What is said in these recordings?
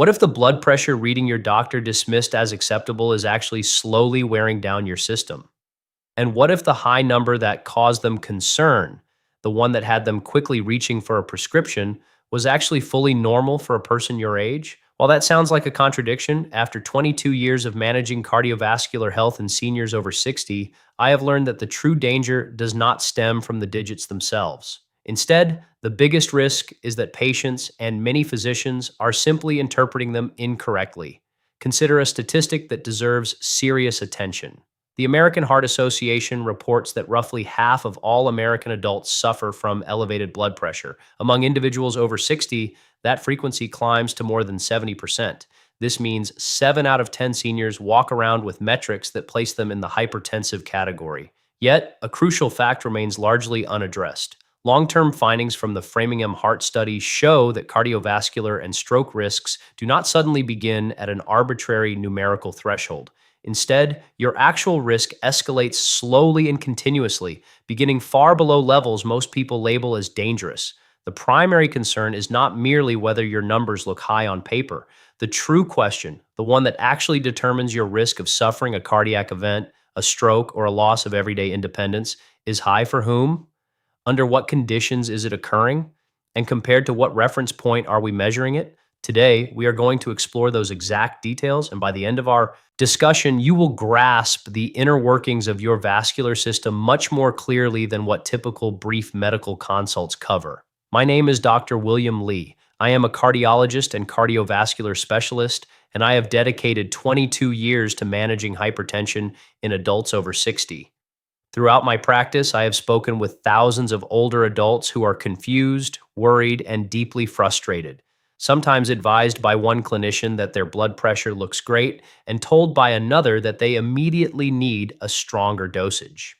What if the blood pressure reading your doctor dismissed as acceptable is actually slowly wearing down your system? And what if the high number that caused them concern, the one that had them quickly reaching for a prescription, was actually fully normal for a person your age? While that sounds like a contradiction, after 22 years of managing cardiovascular health in seniors over 60, I have learned that the true danger does not stem from the digits themselves. Instead, the biggest risk is that patients and many physicians are simply interpreting them incorrectly. Consider a statistic that deserves serious attention. The American Heart Association reports that roughly half of all American adults suffer from elevated blood pressure. Among individuals over 60, that frequency climbs to more than 70%. This means 7 out of 10 seniors walk around with metrics that place them in the hypertensive category. Yet, a crucial fact remains largely unaddressed. Long-term findings from the Framingham Heart Study show that cardiovascular and stroke risks do not suddenly begin at an arbitrary numerical threshold. Instead, your actual risk escalates slowly and continuously, beginning far below levels most people label as dangerous. The primary concern is not merely whether your numbers look high on paper. The true question, the one that actually determines your risk of suffering a cardiac event, a stroke, or a loss of everyday independence, is high for whom? Under what conditions is it occurring? And compared to what reference point are we measuring it? Today, we are going to explore those exact details, and by the end of our discussion, you will grasp the inner workings of your vascular system much more clearly than what typical brief medical consults cover. My name is Dr. William Lee. I am a cardiologist and cardiovascular specialist, and I have dedicated 22 years to managing hypertension in adults over 60. Throughout my practice, I have spoken with thousands of older adults who are confused, worried, and deeply frustrated, sometimes advised by one clinician that their blood pressure looks great and told by another that they immediately need a stronger dosage.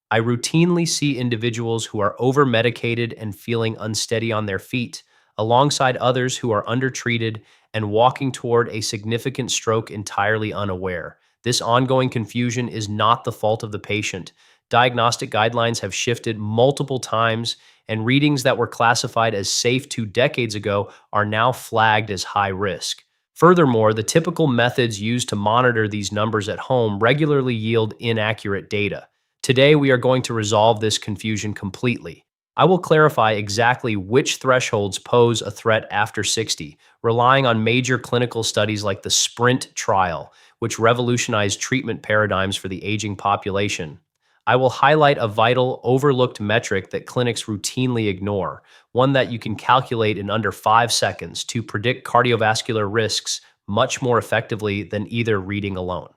I routinely see individuals who are over-medicated and feeling unsteady on their feet, alongside others who are undertreated and walking toward a significant stroke entirely unaware. This ongoing confusion is not the fault of the patient. Diagnostic guidelines have shifted multiple times, and readings that were classified as safe 2 decades ago are now flagged as high risk. Furthermore, the typical methods used to monitor these numbers at home regularly yield inaccurate data. Today, we are going to resolve this confusion completely. I will clarify exactly which thresholds pose a threat after 60, relying on major clinical studies like the SPRINT trial, which revolutionized treatment paradigms for the aging population. I will highlight a vital, overlooked metric that clinics routinely ignore, one that you can calculate in under 5 seconds to predict cardiovascular risks much more effectively than either reading alone.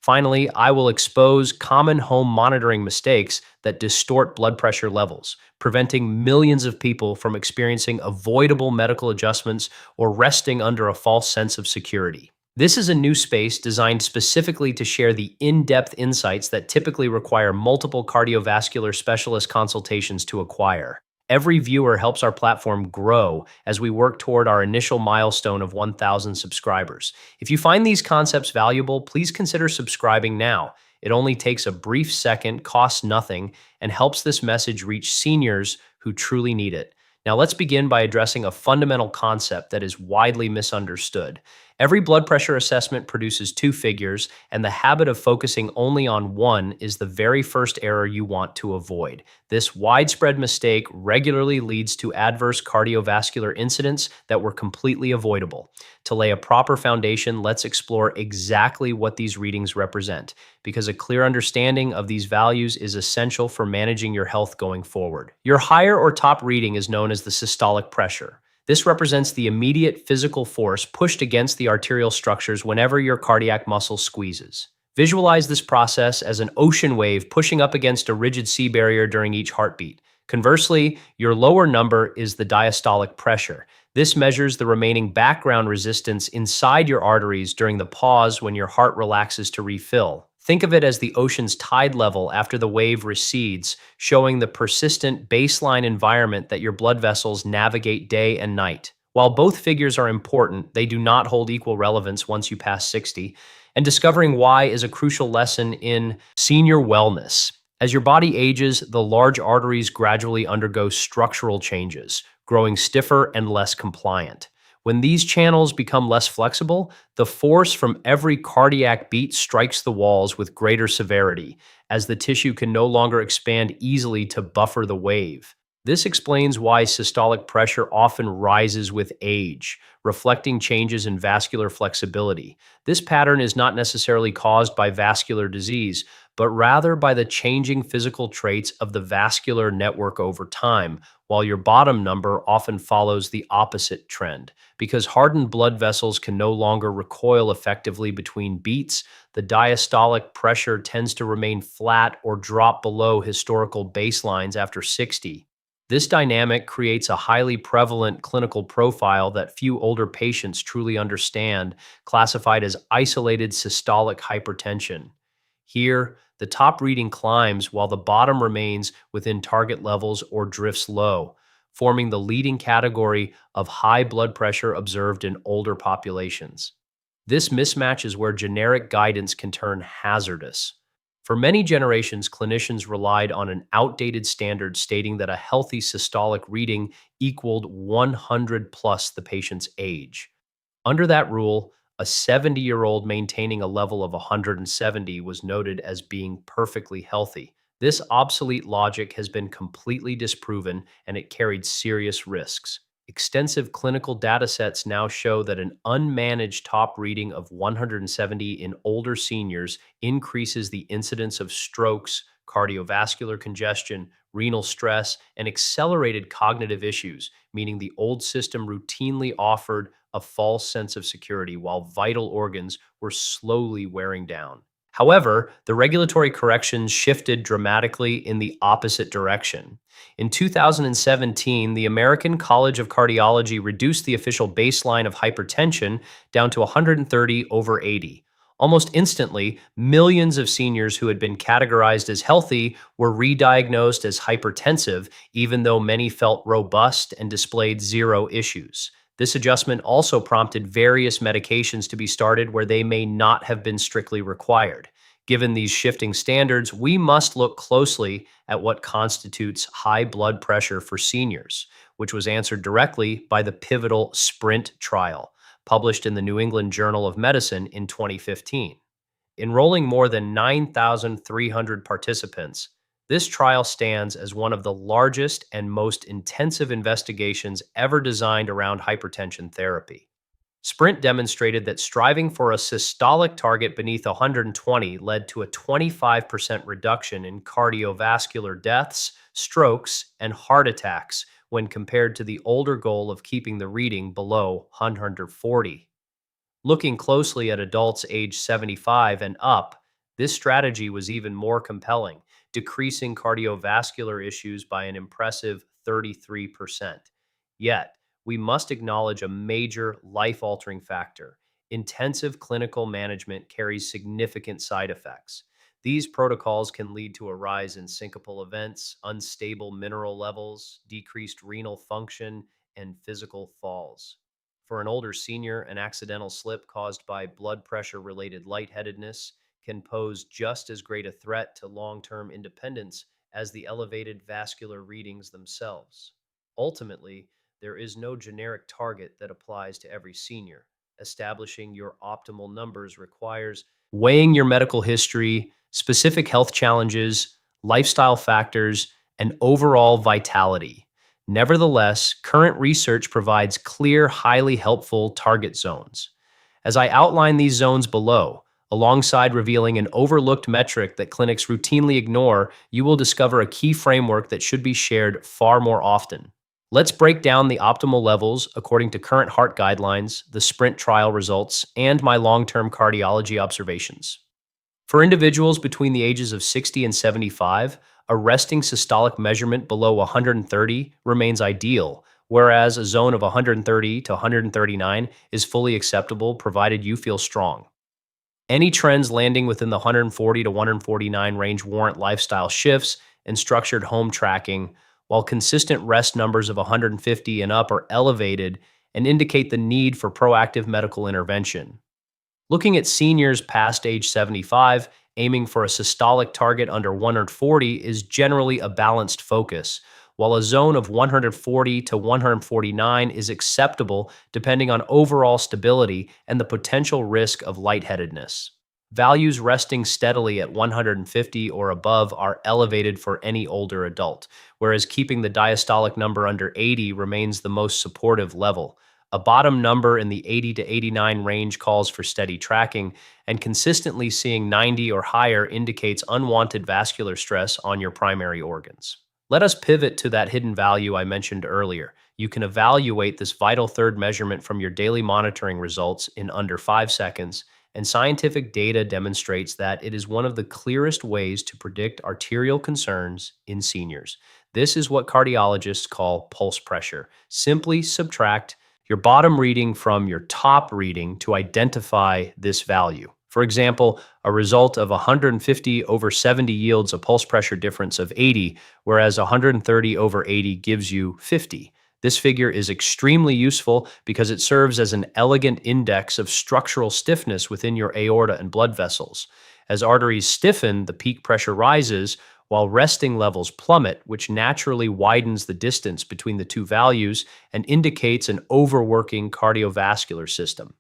Finally, I will expose common home monitoring mistakes that distort blood pressure levels, preventing millions of people from experiencing avoidable medical adjustments or resting under a false sense of security. This is a new space designed specifically to share the in-depth insights that typically require multiple cardiovascular specialist consultations to acquire. Every viewer helps our platform grow as we work toward our initial milestone of 1,000 subscribers. If you find these concepts valuable, please consider subscribing now. It only takes a brief second, costs nothing, and helps this message reach seniors who truly need it. Now let's begin by addressing a fundamental concept that is widely misunderstood. Every blood pressure assessment produces 2 figures, and the habit of focusing only on one is the very first error you want to avoid. This widespread mistake regularly leads to adverse cardiovascular incidents that were completely avoidable. To lay a proper foundation, let's explore exactly what these readings represent, because a clear understanding of these values is essential for managing your health going forward. Your higher or top reading is known as the systolic pressure. This represents the immediate physical force pushed against the arterial structures whenever your cardiac muscle squeezes. Visualize this process as an ocean wave pushing up against a rigid sea barrier during each heartbeat. Conversely, your lower number is the diastolic pressure. This measures the remaining background resistance inside your arteries during the pause when your heart relaxes to refill. Think of it as the ocean's tide level after the wave recedes, showing the persistent baseline environment that your blood vessels navigate day and night. While both figures are important, they do not hold equal relevance once you pass 60, and discovering why is a crucial lesson in senior wellness. As your body ages, the large arteries gradually undergo structural changes, growing stiffer and less compliant. When these channels become less flexible, the force from every cardiac beat strikes the walls with greater severity, as the tissue can no longer expand easily to buffer the wave. This explains why systolic pressure often rises with age, reflecting changes in vascular flexibility. This pattern is not necessarily caused by vascular disease, but rather by the changing physical traits of the vascular network over time, while your bottom number often follows the opposite trend. Because hardened blood vessels can no longer recoil effectively between beats, the diastolic pressure tends to remain flat or drop below historical baselines after 60. This dynamic creates a highly prevalent clinical profile that few older patients truly understand, classified as isolated systolic hypertension. Here, the top reading climbs while the bottom remains within target levels or drifts low, forming the leading category of high blood pressure observed in older populations. This mismatch is where generic guidance can turn hazardous. For many generations, clinicians relied on an outdated standard stating that a healthy systolic reading equaled 100 plus the patient's age. Under that rule, a 70-year-old maintaining a level of 170 was noted as being perfectly healthy. This obsolete logic has been completely disproven and it carried serious risks. Extensive clinical data sets now show that an unmanaged top reading of 170 in older seniors increases the incidence of strokes, cardiovascular congestion, renal stress, and accelerated cognitive issues, meaning the old system routinely offered a false sense of security while vital organs were slowly wearing down. However, the regulatory corrections shifted dramatically in the opposite direction. In 2017, the American College of Cardiology reduced the official baseline of hypertension down to 130 over 80. Almost instantly, millions of seniors who had been categorized as healthy were re-diagnosed as hypertensive, even though many felt robust and displayed zero issues. This adjustment also prompted various medications to be started where they may not have been strictly required. Given these shifting standards, we must look closely at what constitutes high blood pressure for seniors, which was answered directly by the pivotal SPRINT trial, published in the New England Journal of Medicine in 2015. Enrolling more than 9,300 participants, this trial stands as one of the largest and most intensive investigations ever designed around hypertension therapy. SPRINT demonstrated that striving for a systolic target beneath 120 led to a 25% reduction in cardiovascular deaths, strokes, and heart attacks when compared to the older goal of keeping the reading below 140. Looking closely at adults age 75 and up, this strategy was even more compelling, decreasing cardiovascular issues by an impressive 33%. Yet, we must acknowledge a major life altering factor. Intensive clinical management carries significant side effects. These protocols can lead to a rise in syncopal events, unstable mineral levels, decreased renal function, and physical falls. For an older senior, an accidental slip caused by blood pressure related lightheadedness can pose just as great a threat to long term independence as the elevated vascular readings themselves. Ultimately, there is no generic target that applies to every senior. Establishing your optimal numbers requires weighing your medical history, specific health challenges, lifestyle factors, and overall vitality. Nevertheless, current research provides clear, highly helpful target zones. As I outline these zones below, alongside revealing an overlooked metric that clinics routinely ignore, you will discover a key framework that should be shared far more often. Let's break down the optimal levels according to current heart guidelines, the SPRINT trial results, and my long-term cardiology observations. For individuals between the ages of 60 and 75, a resting systolic measurement below 130 remains ideal, whereas a zone of 130 to 139 is fully acceptable provided you feel strong. Any trends landing within the 140 to 149 range warrant lifestyle shifts and structured home tracking, while consistent rest numbers of 150 and up are elevated and indicate the need for proactive medical intervention. Looking at seniors past age 75, aiming for a systolic target under 140 is generally a balanced focus, while a zone of 140 to 149 is acceptable depending on overall stability and the potential risk of lightheadedness. Values resting steadily at 150 or above are elevated for any older adult, whereas keeping the diastolic number under 80 remains the most supportive level. A bottom number in the 80 to 89 range calls for steady tracking, and consistently seeing 90 or higher indicates unwanted vascular stress on your primary organs. Let us pivot to that hidden value I mentioned earlier. You can evaluate this vital third measurement from your daily monitoring results in under 5 seconds, and scientific data demonstrates that it is one of the clearest ways to predict arterial concerns in seniors. This is what cardiologists call pulse pressure. Simply subtract your bottom reading from your top reading to identify this value. For example, a result of 150 over 70 yields a pulse pressure difference of 80, whereas 130 over 80 gives you 50. This figure is extremely useful because it serves as an elegant index of structural stiffness within your aorta and blood vessels. As arteries stiffen, the peak pressure rises, while resting levels plummet, which naturally widens the distance between the two values and indicates an overworking cardiovascular system.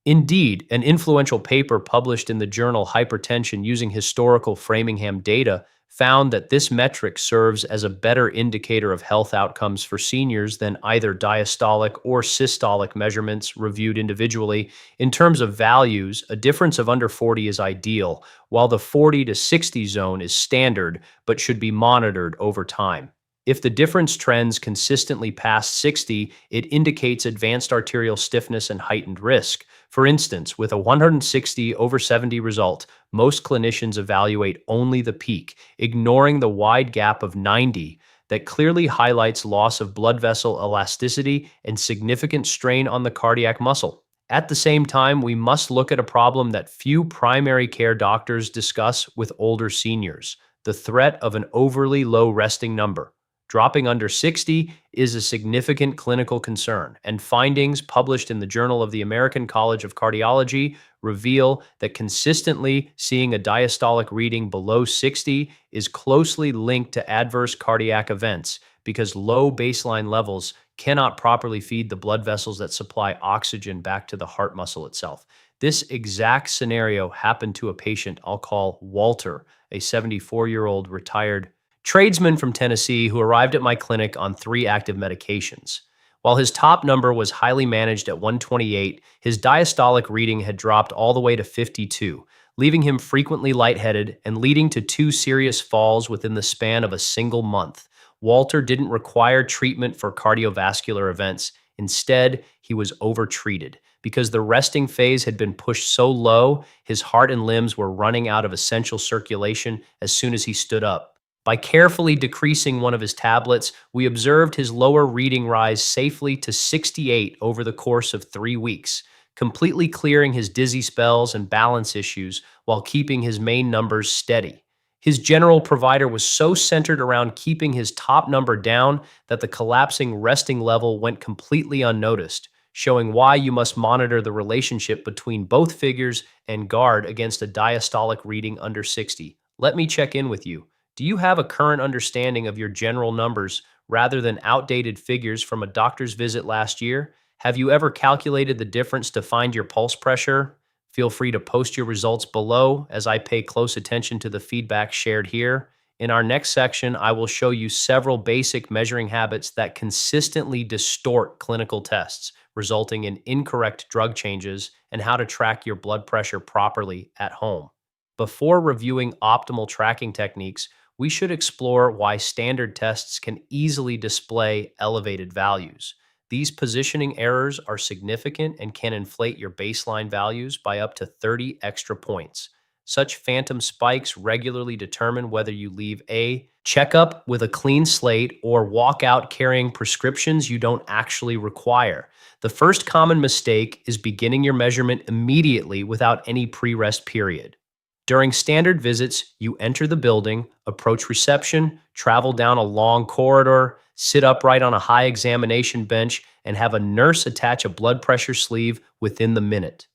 Indeed, an influential paper published in the journal Hypertension using historical Framingham data found that this metric serves as a better indicator of health outcomes for seniors than either diastolic or systolic measurements reviewed individually. In terms of values, a difference of under 40 is ideal, while the 40 to 60 zone is standard but should be monitored over time. If the difference trends consistently past 60, it indicates advanced arterial stiffness and heightened risk. For instance, with a 160 over 70 result, most clinicians evaluate only the peak, ignoring the wide gap of 90 that clearly highlights loss of blood vessel elasticity and significant strain on the cardiac muscle. At the same time, we must look at a problem that few primary care doctors discuss with older seniors: the threat of an overly low resting number. Dropping under 60 is a significant clinical concern, and findings published in the Journal of the American College of Cardiology reveal that consistently seeing a diastolic reading below 60 is closely linked to adverse cardiac events because low baseline levels cannot properly feed the blood vessels that supply oxygen back to the heart muscle itself. This exact scenario happened to a patient I'll call Walter, a 74-year-old retired tradesman from Tennessee who arrived at my clinic on 3 active medications. While his top number was highly managed at 128, his diastolic reading had dropped all the way to 52, leaving him frequently lightheaded and leading to 2 serious falls within the span of a single month. Walter didn't require treatment for cardiovascular events. Instead, he was overtreated. Because the resting phase had been pushed so low, his heart and limbs were running out of essential circulation as soon as he stood up. By carefully decreasing one of his tablets, we observed his lower reading rise safely to 68 over the course of 3 weeks, completely clearing his dizzy spells and balance issues while keeping his main numbers steady. His general provider was so centered around keeping his top number down that the collapsing resting level went completely unnoticed, showing why you must monitor the relationship between both figures and guard against a diastolic reading under 60. Let me check in with you. Do you have a current understanding of your general numbers rather than outdated figures from a doctor's visit last year? Have you ever calculated the difference to find your pulse pressure? Feel free to post your results below as I pay close attention to the feedback shared here. In our next section, I will show you several basic measuring habits that consistently distort clinical tests, resulting in incorrect drug changes, and how to track your blood pressure properly at home. Before reviewing optimal tracking techniques, we should explore why standard tests can easily display elevated values. These positioning errors are significant and can inflate your baseline values by up to 30 extra points. Such phantom spikes regularly determine whether you leave a checkup with a clean slate or walk out carrying prescriptions you don't actually require. The first common mistake is beginning your measurement immediately without any pre-rest period. During standard visits, you enter the building, approach reception, travel down a long corridor, sit upright on a high examination bench, and have a nurse attach a blood pressure sleeve within the minute.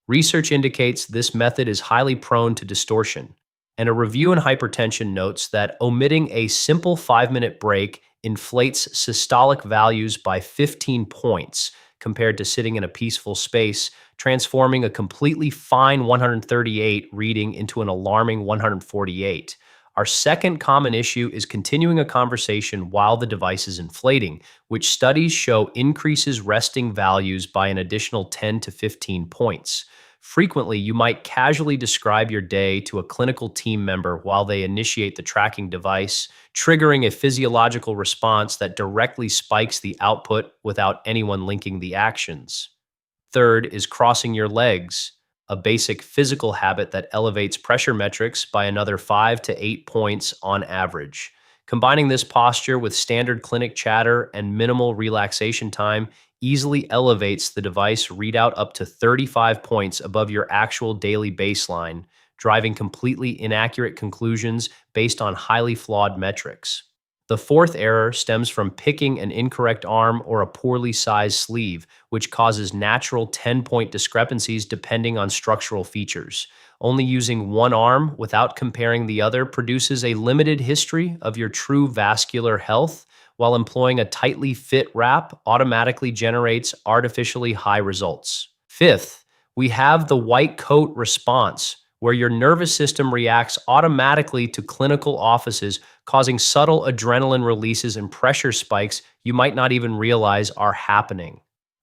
Research indicates this method is highly prone to distortion, and a review in Hypertension notes that omitting a simple 5-minute break inflates systolic values by 15 points compared to sitting in a peaceful space, transforming a completely fine 138 reading into an alarming 148. Our second common issue is continuing a conversation while the device is inflating, which studies show increases resting values by an additional 10 to 15 points. Frequently, you might casually describe your day to a clinical team member while they initiate the tracking device, triggering a physiological response that directly spikes the output without anyone linking the actions. Third is crossing your legs, a basic physical habit that elevates pressure metrics by another 5 to 8 points on average. Combining this posture with standard clinic chatter and minimal relaxation time easily elevates the device readout up to 35 points above your actual daily baseline, driving completely inaccurate conclusions based on highly flawed metrics. The fourth error stems from picking an incorrect arm or a poorly sized sleeve, which causes natural 10-point discrepancies depending on structural features. Only using one arm without comparing the other produces a limited history of your true vascular health, while employing a tightly fit wrap automatically generates artificially high results. Fifth, we have the white coat response, where your nervous system reacts automatically to clinical offices, causing subtle adrenaline releases and pressure spikes you might not even realize are happening.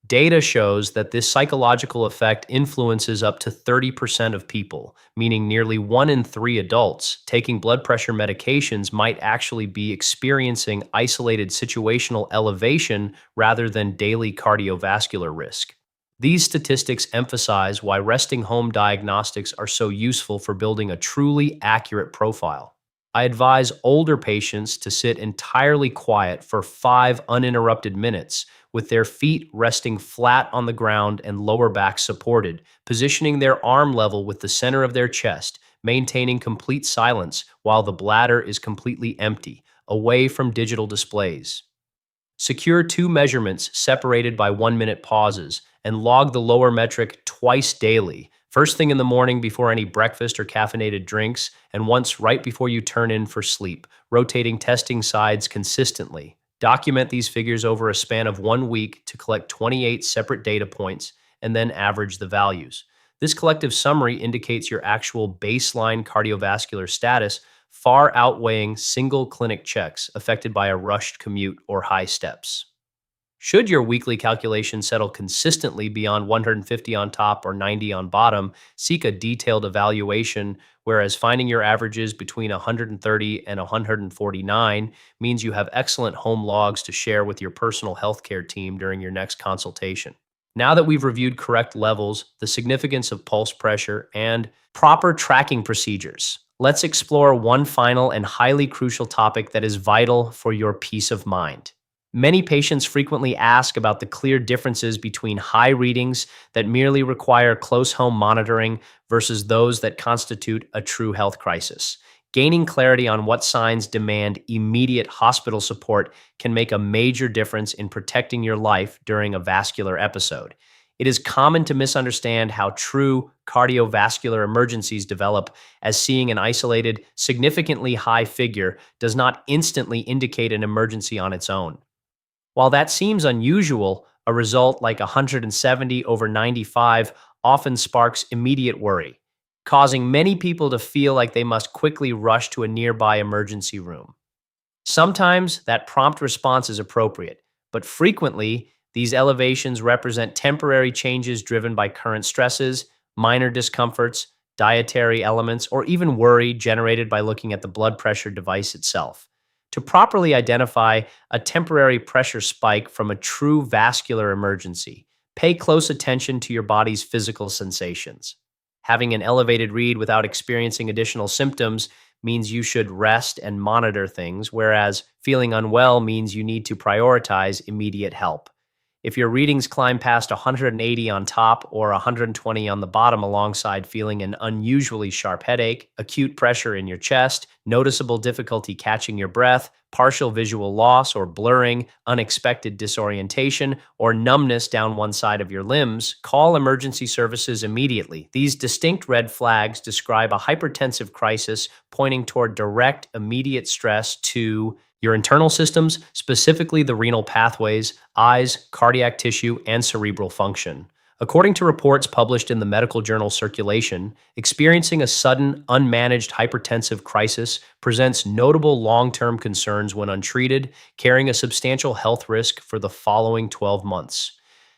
Data shows that this psychological effect influences up to 30% of people, meaning nearly 1 in 3 adults taking blood pressure medications might actually be experiencing isolated situational elevation rather than daily cardiovascular risk. These statistics emphasize why resting home diagnostics are so useful for building a truly accurate profile. I advise older patients to sit entirely quiet for 5 uninterrupted minutes, with their feet resting flat on the ground and lower back supported, positioning their arm level with the center of their chest, maintaining complete silence while the bladder is completely empty, away from digital displays. Secure 2 measurements separated by 1-minute pauses, and log the lower metric twice daily, first thing in the morning before any breakfast or caffeinated drinks, and once right before you turn in for sleep, rotating testing sides consistently. Document these figures over a span of 1 week to collect 28 separate data points and then average the values. This collective summary indicates your actual baseline cardiovascular status, far outweighing single clinic checks affected by a rushed commute or high steps. Should your weekly calculation settle consistently beyond 150 on top or 90 on bottom, seek a detailed evaluation, whereas finding your averages between 130 and 149 means you have excellent home logs to share with your personal healthcare team during your next consultation. Now that we've reviewed correct levels, the significance of pulse pressure, and proper tracking procedures, let's explore one final and highly crucial topic that is vital for your peace of mind. Many patients frequently ask about the clear differences between high readings that merely require close home monitoring versus those that constitute a true health crisis. Gaining clarity on what signs demand immediate hospital support can make a major difference in protecting your life during a vascular episode. It is common to misunderstand how true cardiovascular emergencies develop, as seeing an isolated, significantly high figure does not instantly indicate an emergency on its own. While that seems unusual, a result like 170 over 95 often sparks immediate worry, causing many people to feel like they must quickly rush to a nearby emergency room. Sometimes that prompt response is appropriate, but frequently these elevations represent temporary changes driven by current stresses, minor discomforts, dietary elements, or even worry generated by looking at the blood pressure device itself. To properly identify a temporary pressure spike from a true vascular emergency, pay close attention to your body's physical sensations. Having an elevated read without experiencing additional symptoms means you should rest and monitor things, whereas feeling unwell means you need to prioritize immediate help. If your readings climb past 180 on top or 120 on the bottom alongside feeling an unusually sharp headache, acute pressure in your chest, noticeable difficulty catching your breath, partial visual loss or blurring, unexpected disorientation, or numbness down one side of your limbs, call emergency services immediately. These distinct red flags describe a hypertensive crisis pointing toward direct, immediate stress to your internal systems, specifically the renal pathways, eyes, cardiac tissue, and cerebral function. According to reports published in the medical journal Circulation, experiencing a sudden, unmanaged hypertensive crisis presents notable long-term concerns when untreated, carrying a substantial health risk for the following 12 months.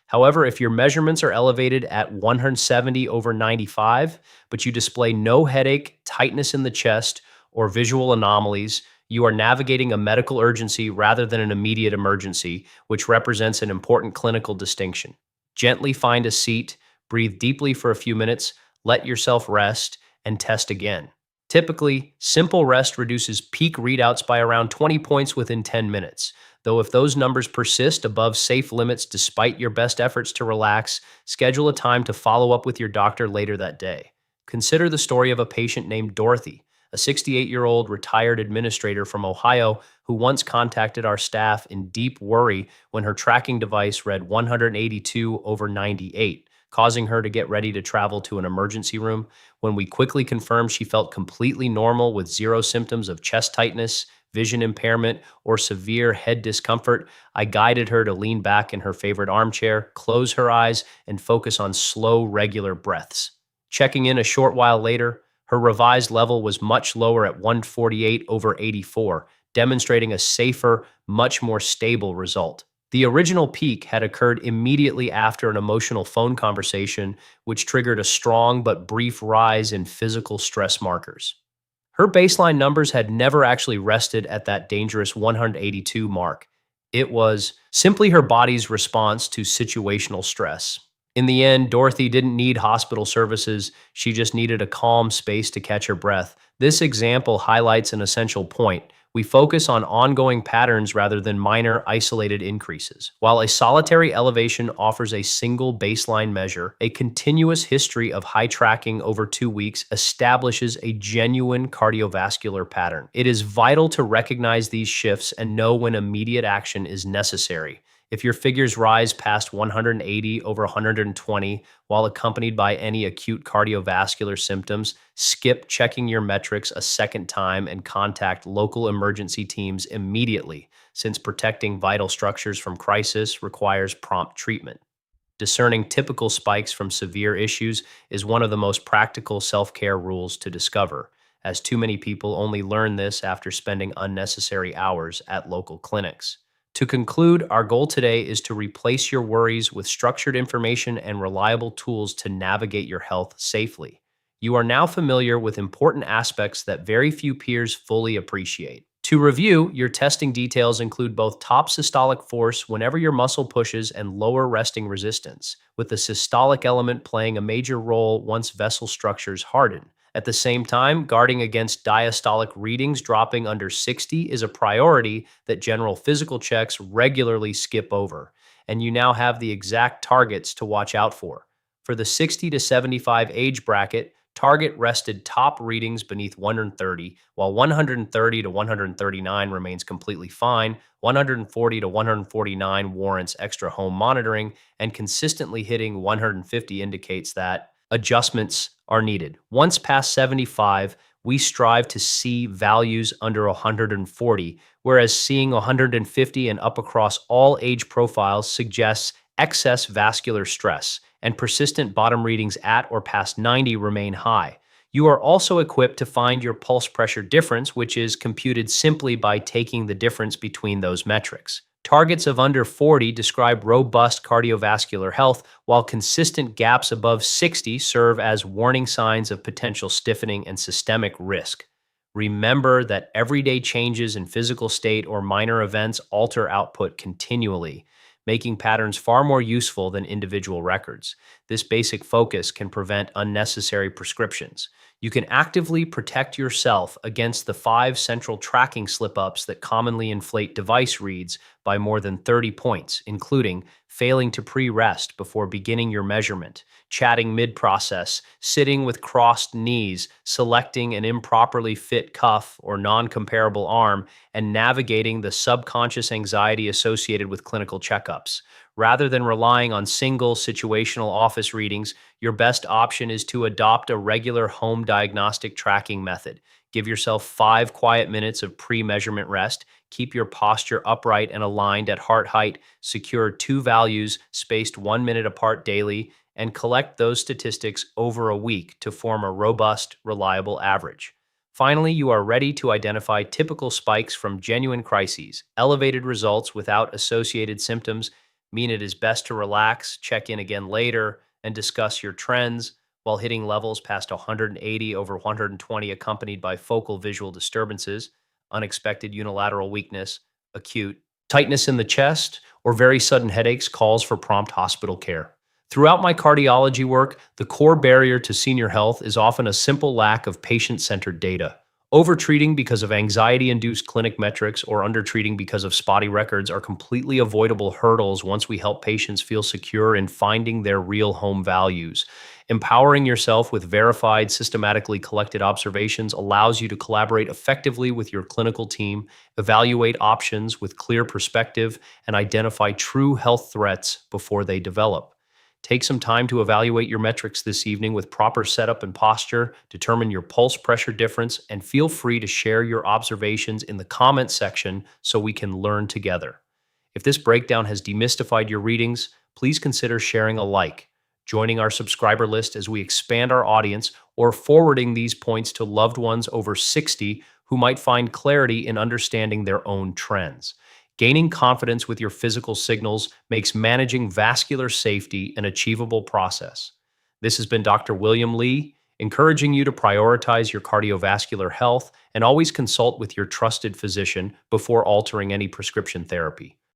However, if your measurements are elevated at 170 over 95, but you display no headache, tightness in the chest, or visual anomalies, you are navigating a medical urgency rather than an immediate emergency, which represents an important clinical distinction. Gently find a seat, breathe deeply for a few minutes, let yourself rest, and test again. Typically, simple rest reduces peak readouts by around 20 points within 10 minutes. Though if those numbers persist above safe limits despite your best efforts to relax, schedule a time to follow up with your doctor later that day. Consider the story of a patient named Dorothy, a 68-year-old retired administrator from Ohio who once contacted our staff in deep worry when her tracking device read 182 over 98, causing her to get ready to travel to an emergency room. When we quickly confirmed she felt completely normal with zero symptoms of chest tightness, vision impairment, or severe head discomfort, I guided her to lean back in her favorite armchair, close her eyes, and focus on slow, regular breaths. Checking in a short while later, her revised level was much lower at 148 over 84, demonstrating a safer, much more stable result. The original peak had occurred immediately after an emotional phone conversation, which triggered a strong but brief rise in physical stress markers. Her baseline numbers had never actually rested at that dangerous 182 mark. It was simply her body's response to situational stress. In the end, Dorothy didn't need hospital services. She just needed a calm space to catch her breath. This example highlights an essential point. We focus on ongoing patterns rather than minor, isolated increases. While a solitary elevation offers a single baseline measure, a continuous history of high tracking over 2 weeks establishes a genuine cardiovascular pattern. It is vital to recognize these shifts and know when immediate action is necessary. If your figures rise past 180 over 120 while accompanied by any acute cardiovascular symptoms, skip checking your metrics a second time and contact local emergency teams immediately, since protecting vital structures from crisis requires prompt treatment. Discerning typical spikes from severe issues is one of the most practical self-care rules to discover, as too many people only learn this after spending unnecessary hours at local clinics. To conclude, our goal today is to replace your worries with structured information and reliable tools to navigate your health safely. You are now familiar with important aspects that very few peers fully appreciate. To review, your testing details include both top systolic force whenever your muscle pushes and lower resting resistance, with the systolic element playing a major role once vessel structures harden. At the same time, guarding against diastolic readings dropping under 60 is a priority that general physical checks regularly skip over, and you now have the exact targets to watch out for. For the 60 to 75 age bracket, target rested top readings beneath 130, while 130 to 139 remains completely fine, 140 to 149 warrants extra home monitoring, and consistently hitting 150 indicates that adjustments are needed. Once past 75, we strive to see values under 140, whereas seeing 150 and up across all age profiles suggests excess vascular stress, and persistent bottom readings at or past 90 remain high. You are also equipped to find your pulse pressure difference, which is computed simply by taking the difference between those metrics. Targets of under 40 describe robust cardiovascular health, while consistent gaps above 60 serve as warning signs of potential stiffening and systemic risk. Remember that everyday changes in physical state or minor events alter output continually, making patterns far more useful than individual records. This basic focus can prevent unnecessary prescriptions. You can actively protect yourself against the five central tracking slip-ups that commonly inflate device reads by more than 30 points, including failing to pre-rest before beginning your measurement, chatting mid-process, sitting with crossed knees, selecting an improperly fit cuff or non-comparable arm, and navigating the subconscious anxiety associated with clinical checkups. Rather than relying on single situational office readings, your best option is to adopt a regular home diagnostic tracking method. Give yourself 5 quiet minutes of pre measurement rest. Keep your posture upright and aligned at heart height. Secure two values spaced 1 minute apart daily, and collect those statistics over a week to form a robust, reliable average. Finally, you are ready to identify typical spikes from genuine crises. Elevated results without associated symptoms mean it is best to relax, check in again later, and discuss your trends. While hitting levels past 180 over 120 accompanied by focal visual disturbances, unexpected unilateral weakness, acute tightness in the chest, or very sudden headaches calls for prompt hospital care. Throughout my cardiology work, the core barrier to senior health is often a simple lack of patient-centered data. Overtreating because of anxiety-induced clinic metrics or undertreating because of spotty records are completely avoidable hurdles once we help patients feel secure in finding their real home values. Empowering yourself with verified, systematically collected observations allows you to collaborate effectively with your clinical team, evaluate options with clear perspective, and identify true health threats before they develop. Take some time to evaluate your metrics this evening with proper setup and posture, determine your pulse pressure difference, and feel free to share your observations in the comments section so we can learn together. If this breakdown has demystified your readings, please consider sharing a like, joining our subscriber list as we expand our audience, or forwarding these points to loved ones over 60 who might find clarity in understanding their own trends. Gaining confidence with your physical signals makes managing vascular safety an achievable process. This has been Dr. William Lee, encouraging you to prioritize your cardiovascular health and always consult with your trusted physician before altering any prescription therapy.